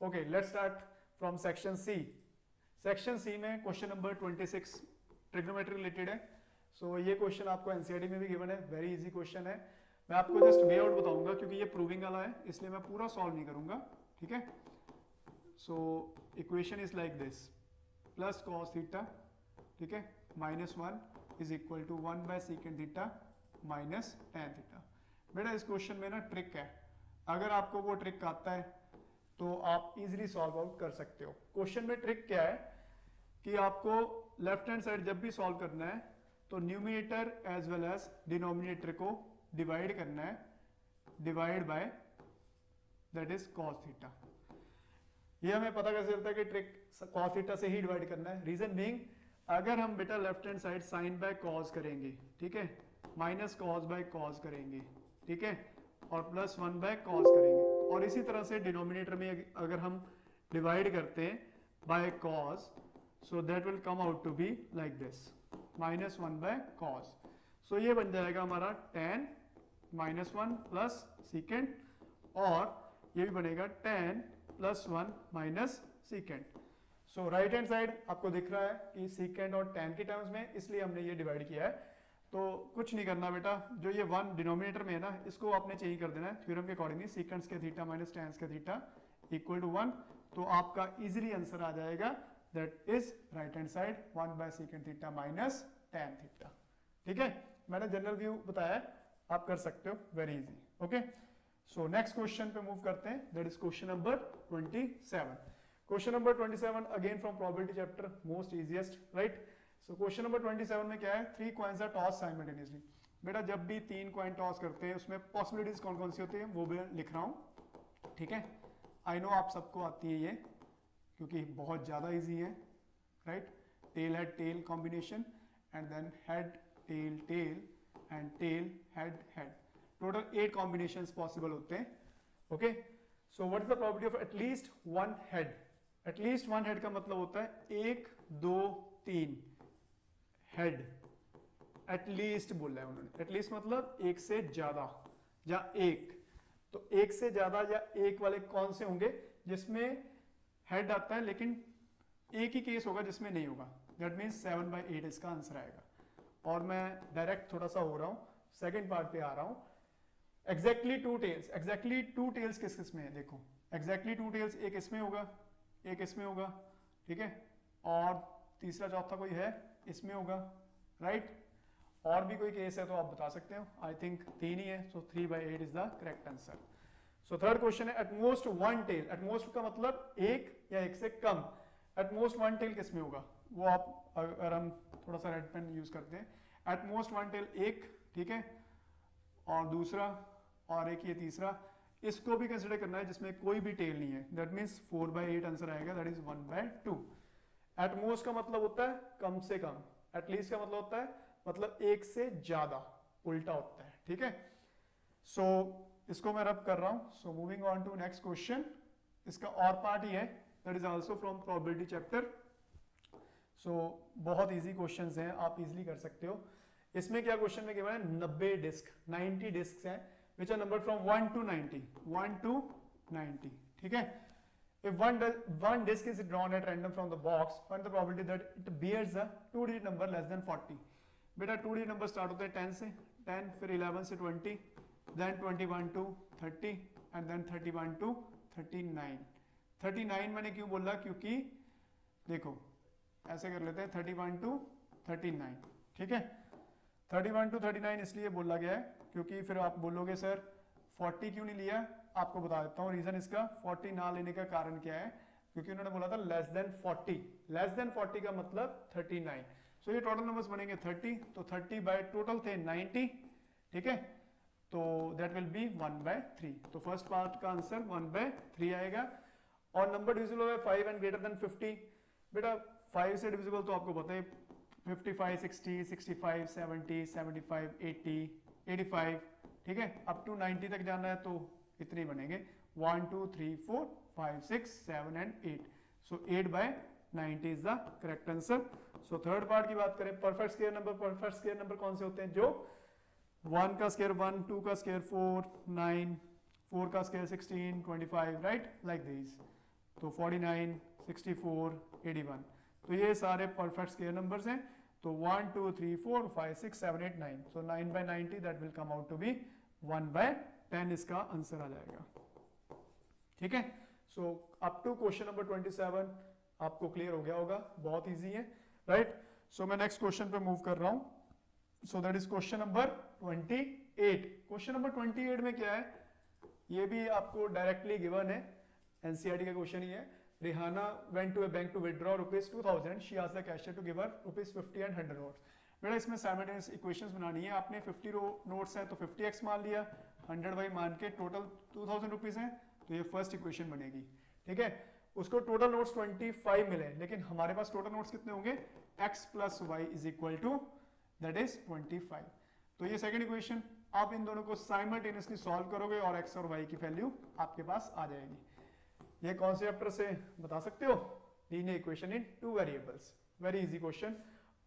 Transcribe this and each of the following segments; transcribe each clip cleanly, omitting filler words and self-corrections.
Okay, let's start from section C. Section C में question number 26 trigonometry related है। सो ये question आपको NCERT में भी गिवन है, वेरी इजी क्वेश्चन है। मैं आपको जस्ट वे आउट बताऊंगा क्योंकि ये प्रूविंग वाला है, इसलिए मैं पूरा सॉल्व नहीं करूंगा, ठीक है। So equation is like this, plus cos theta, ठीक है, -1 is equal to 1 by secant theta minus tan theta. बेटा इस क्वेश्चन में ना ट्रिक है, अगर आपको वो ट्रिक आता है तो आप इजीली सॉल्व आउट कर सकते हो। क्वेश्चन में ट्रिक क्या है कि आपको लेफ्ट हैंड साइड जब भी सॉल्व करना है तो numerator as well as denominator को डिवाइड करना है, divide by that is cos theta. ये हमें पता कैसे चलता है कि ट्रिक cos थीटा से ही डिवाइड करना है। रीजन बीइंग, अगर हम बेटा left hand side sine by cos करेंगे, ठीक है, माइनस cos बाय cos करेंगे, ठीक है, और प्लस 1 बाय cos करेंगे, और इसी तरह से डिनोमिनेटर में अगर हम डिवाइड करते हैं by cos, so that will come out to be like this, -1 by cos। So ये बन जाएगा हमारा tan -1 प्लस सीकेंड, और ये भी बनेगा tan +1 माइनस सीकेंड। सो राइट हैंड साइड आपको दिख रहा है कि सीकेंड और tan के टर्म्स में, इसलिए हमने ये डिवाइड किया है। तो कुछ नहीं करना बेटा, जो ये 1 डिनोमिनेटर में है ना, इसको आपने चेंज कर देना है थ्योरम के अकॉर्डिंगली, सीकेंड्स के थीटा माइनस टैन्स के थीटा इक्वल टू 1, तो आपका इजीली आंसर आ जाएगा, that is right hand side 1 by secant theta minus tan theta. ठीक है, मैंने जनरल व्यू बताया, आप कर सकते हो, very easy. Okay, so next question पे मूव करते हैं, that is question number 27। Question number 27 again from probability chapter, most easiest, right. So question number 27 में क्या है, 3 कॉइन्स आर टॉस साइमल्टेनियसली। बेटा जब भी 3 कॉइन टॉस करते हैं उसमें पॉसिबिलिटीज कौन कौन सी होती है वो भी लिख रहा हूं, ठीक है। आई नो आप सबको आती है ये, क्योंकि बहुत ज्यादा इजी है, right. Tail head tail combination, and then head tail tail and tail head head, total 8 combinations possible होते हैं। Okay, so what is the probability of at least 1 head. At least 1 head का मतलब होता है 1 2 3 हेड, एटलीस्ट बोला है उन्होंने। एटलीस्ट मतलब एक से ज्यादा या एक, तो एक से ज्यादा या एक वाले कौन से होंगे जिसमें हेड आता है, लेकिन एक ही केस होगा जिसमें नहीं होगा, दैट मीन्स 7 बाई 8 इसका आंसर आएगा। और मैं डायरेक्ट थोड़ा सा हो रहा हूं, सेकेंड पार्ट पे आ रहा हूं। एग्जैक्टली 2 टेल्स, एग्जैक्टली 2 टेल्स किस किस में है, देखो एग्जैक्टली 2 टेल्स, एक इसमें होगा, एक इसमें होगा, ठीक है, और तीसरा चौथा कोई है इसमें होगा, राइट। और भी कोई केस है तो आप बता सकते हो, आई थिंक 3 ही है, सो 3 by 8 is the correct answer. So third question है, एटमोस्ट 1 टेल। एटमोस्ट का मतलब एक या एक से कम, एटमोस्ट 1 टेल किस में होगा, वो आप अगर हम थोड़ा सा रेड पेन यूज करते हैं, एटमोस्ट 1 टेल एक, ठीक है, और दूसरा, और एक ये तीसरा, इसको भी कंसिडर करना है जिसमें कोई भी टेल नहीं है, दैट मीन्स 4 बाई 8 आंसर आएगा, दैट इज 1 बाय 2। एटमोस्ट का मतलब होता है कम से कम, एटलीस्ट का मतलब होता है मतलब एक से ज्यादा, उल्टा होता है, ठीक है। सो इसको मैं रब कर रहा हूं। So moving on to next question, इसका और पार्ट ही है, that is also from probability chapter. So बहुत इजी क्वेश्चंस हैं, आप इजीली कर सकते हो। इसमें क्या क्वेश्चन में केवल 90 डिस्क, 90 डिस्क हैं which are number from 1 to 90, 1 to 90, ठीक है। If one disk is drawn at random from the box, find the probability that it bears a 2-digit number less than 40. बेटा 2-digit नंबर स्टार्ट होते हैं 10 से, 10 फिर 11 से 20, then 21 to 30 and then 31 to 39। 39 मैंने क्यों बोला, क्योंकि देखो ऐसे कर लेते हैं 31 to 39, ठीक है। 31 to 39 इसलिए बोला गया है क्योंकि फिर आप बोलोगे सर 40 क्यों नहीं लिया, आपको बता देता हूं रीजन इसका। 40 ना लेने का कारण क्या है, क्योंकि उन्होंने बोला था लेस देन 40, लेस देन 40 का मतलब 39। सो ये टोटल नंबर्स बनेंगे 30, तो 30 बाय टोटल थे 90, ठीक है, तो दैट विल बी 1 बाय 3। तो फर्स्ट पार्ट का आंसर 1 बाय 3 आएगा। और नंबर डिविजिबल है 5 एंड ग्रेटर देन 50। बेटा 5 से डिविजिबल तो आपको पता है 55, 60, 65, 70, 75, 80, 85, ठीक है, अप टू 90 तक जाना है तो इतने बनेंगे, 1 2 3 4 5 6 7 and 8। So 8 by 90 is the correct answer. So third part की बात करें, perfect square number, perfect square number कौन से होते हैं, जो 1 का स्क्वायर 1, 2 का स्क्वायर 4, 9, 4 का स्क्वायर 16, 25, राइट, लाइक दिस। तो 49, 64, 81, तो ये सारे परफेक्ट स्क्वायर नंबर्स हैं। तो 1 2 3 4 5 6 7 8 9, so 9/90 that will come out to be 1/10 इसका आंसर आ जाएगा। ठीक है, so up to question number 27 आपको क्लियर हो गया होगा, बहुत इजी है, राइट। सो मैं नेक्स्ट क्वेश्चन पे मूव कर रहा हूं। So that is question number 28। Question number 28 में क्या है, ये भी आपको डायरेक्टली गिवन है, एनसीईआरटी का क्वेश्चन ही है। Rihanna went to a bank to withdraw rupees 2000. She asked the cashier to give her rupees 50 and 100 notes. बेटा इसमें साइमल्टेनियस इक्वेशंस बनानी है। आपने 50 नोट्स हैं तो 50x मान लिया, 100y मान के टोटल 2000 रुपीज हैं, तो ये फर्स्ट इक्वेशन बनेगी। ठीक है, उसको टोटल नोट्स 25 मिले, लेकिन हमारे पास टोटल नोट्स कितने होंगे, x plus y is equal to that is 25। तो ये सेकंड इक्वेशन, आप इन दोनों को साइमल्टेनियसली सॉल्व करोगे और x और y की वैल्यू आपके पास आ जाएगी। ये कौन से चैप्टर से बता सकते हो, linear equation in two variables, very easy question.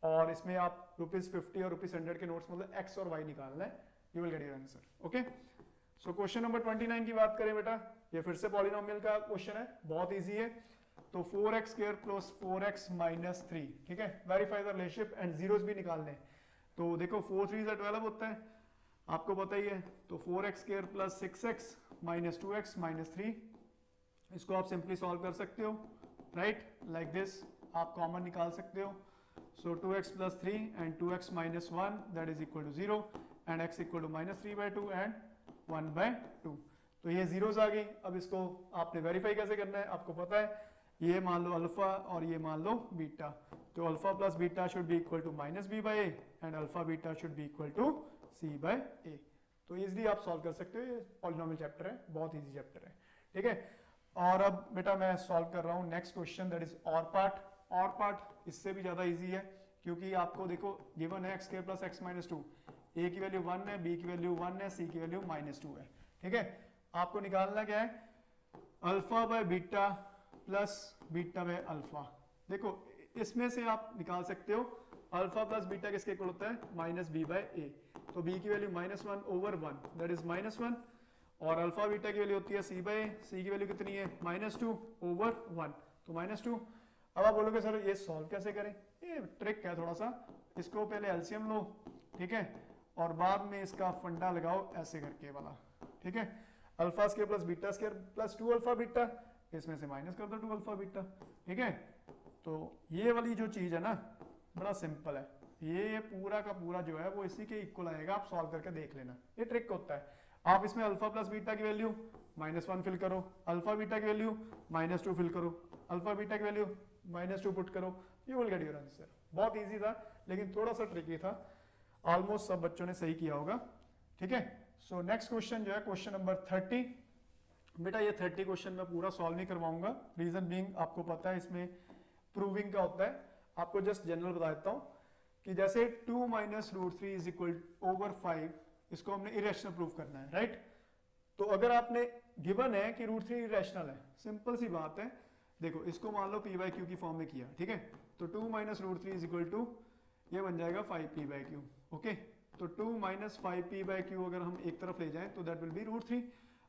और इसमें आप ₹50 और ₹100 के नोट्स मतलब x और y निकालना है, you will get your answer. Okay, so question number 29 की बात करें बेटा, ये फिर से पॉलिनोमियल का क्वेश्चन है, बहुत इजी है। तो 4x² प्लस 4x माइनस 3, ठीक है, verify the relationship and zeros भी निकालने। तो देखो 4 3 से 12 होता है, आपको पता ही है। तो 4x² plus 6x minus 2x minus 3, इसको आप सिंपली सॉल्व कर सकते हो, राइट, लाइक दिस, आप कॉमन निकाल सकते हो। So 2x plus 3 and 2x minus 1 that is equal to 0 and x equal to minus 3/2 and 1/2। तो ये जीरोस आ गई। अब इसको आपने वेरीफाई कैसे करना है, आपको पता है, ये मान लो अल्फा और ये मान लो बीटा। तो alpha plus beta should be equal to minus b/a and alpha beta should be equal to c/a। तो इजिली आप सॉल्व कर सकते हो, ये पॉलिनोमियल चैप्टर है, बहुत ईजी चैप्टर है। ठीक है, और अब बेटा मैं सॉल्व कर रहा हूँ नेक्स्ट क्वेश्चन, दैट इज और पार्ट। और पार्ट इससे भी ज्यादा इजी है, क्योंकि आपको देखो गिवन है x² plus x minus 2, a की वैल्यू 1 है, b की वैल्यू 1 है, c की वैल्यू -2 है। ठीक है, आपको निकालना क्या है, alpha by beta plus beta by alpha. देखो इसमें से आप निकाल सकते हो अल्फा प्लस बीटा किसके इक्वल होता है, -b/a। तो b की वैल्यू -1/1 दैट इज -1, और अल्फा बीटा की वैल्यू होती है c/a, c की वैल्यू कितनी है -2/1, तो -2। अब आप बोलोगे सर ये सॉल्व कैसे करें, ये ट्रिक है थोड़ा सा, इसको पहले एलसीएम लो, ठीक है, और बाद में इसका फंडा लगाओ ऐसे करके वाला। ठीक है, alpha square plus beta square plus 2 alpha beta, इसमें से माइनस कर दो 2 अल्फा बीटा। ठीक है, तो ये वाली जो चीज है ना, बड़ा सिंपल है, ये पूरा का पूरा जो है वो इसी के इक्वल आएगा, आप सॉल्व करके देख लेना, ये ट्रिक होता है। आप इसमें अल्फा प्लस बीटा की वैल्यू -1 फिल करो, अल्फा बीटा की वैल्यू -2 फिल करो, अल्फा बीटा की वैल्यू -2 पुट करो, you will get your answer. बहुत इजी था, लेकिन थोड़ा सा ट्रिकी था, ऑलमोस्ट सब बच्चों ने सही किया होगा। ठीक है, सो नेक्स्ट क्वेश्चन जो है क्वेश्चन नंबर 30। बेटा ये 30 क्वेश्चन मैं पूरा सॉल्व नहीं करवाऊंगा, रीजन बीइंग आपको पता है इसमें प्रूविंग का होता है। आपको जस्ट जनरल बता देता हूँ कि जैसे 2 - √3 इज इक्वल ओवर 5, इसको हमने इरेशनल प्रूव करना है, राइट। तो अगर आपने गिवन है कि √3 इरेशनल है, सिंपल सी बात है, देखो इसको मान लो p/q की फॉर्म में किया, ठीक है, तो 2 - √3 इज इक्वल टू ये बन जाएगा 5p/q। ओके, तो 2 - 5p/q अगर हम एक तरफ ले जाएं तो दैट विल बी √3।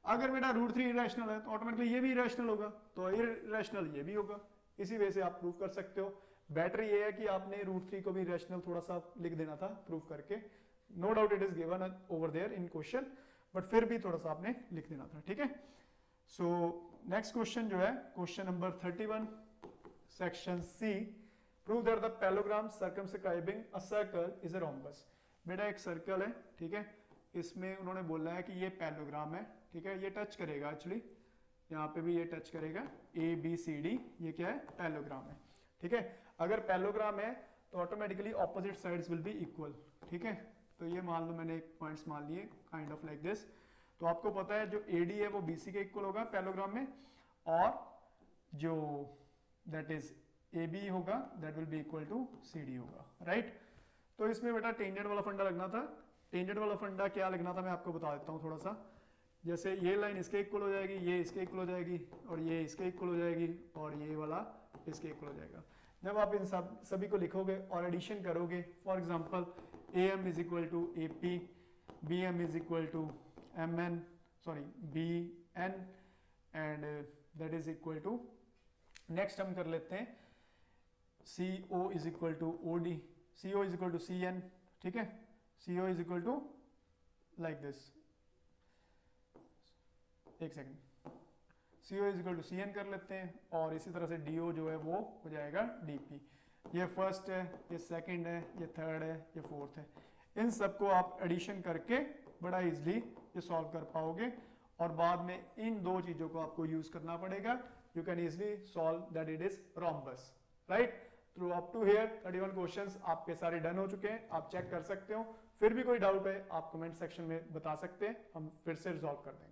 अगर बेटा √3 इरेशनल है तो ऑटोमेटिकली ये भी इरेशनल होगा, तो इरेशनल ये भी होगा। इसी वजह से आप प्रूव कर सकते हो। बेटर ये है कि आपने √3 को भी इरेशनल थोड़ा सा लिख देना था प्रूव करके, no doubt it is given over there in question, but फिर भी थोड़ा सा आपने लिख देना था। ठीक है, सो नेक्स्ट क्वेश्चन जो है question number 31 section C, prove that the parallelogram circumscribing a circle is a rhombus. बेटा एक सर्कल है, ठीक है, इसमें उन्होंने बोला है कि ये पैरेललोग्राम है, ठीक है, ये टच करेगा, एक्चुअली यहाँ पे भी ये टच करेगा, ABCD, ये क्या है, पैरेललोग्राम है। ठीक है, अगर पैरेललोग्राम है तो automatically opposite sides will be equal. ठीक है, तो ये मान लो मैंने पॉइंट्स मान लिए काइंड ऑफ लाइक दिस। तो आपको पता है जो AD है वो BC के इक्वल होगा पैरेललोग्राम में, और जो दैट इज AB होगा that will be equal to CD होगा, राइट। तो इसमें बेटा टेंजेंट वाला फंडा लगना था। टेंजेंट वाला फंडा क्या लगना था मैं आपको बता देता हूँ थोड़ा सा। जैसे ये लाइन इसके इक्वल हो जाएगी, ये इसके इक्वल हो जाएगी, और ये इसके इक्वल हो जाएगी, और ये वाला इसके इक्वल हो जाएगा। जब आप इन सभी को लिखोगे और एडिशन करोगे, for example AM is equal to AP, BM is equal to BN, and that is equal to next हम कर लेते हैं CO is equal to OD, CO is equal to CN, ठीक है, CO is equal to like this, एक second, CO is equal to CN कर लेते हैं, और इसी तरह से DO जो है वो हो जाएगा DP। ये फर्स्ट है, ये सेकंड है, ये थर्ड है, ये फोर्थ है। इन सबको आप एडिशन करके बड़ा इजली ये सॉल्व कर पाओगे, और बाद में इन दो चीजों को आपको यूज करना पड़ेगा। You can easily solve that it is rhombus, right. Through up to here 31 questions आपके सारे डन हो चुके हैं, आप चेक कर सकते हो। फिर भी कोई डाउट है आप कमेंट सेक्शन में बता सकते हैं, हम फिर से रिजॉल्व कर देंगे।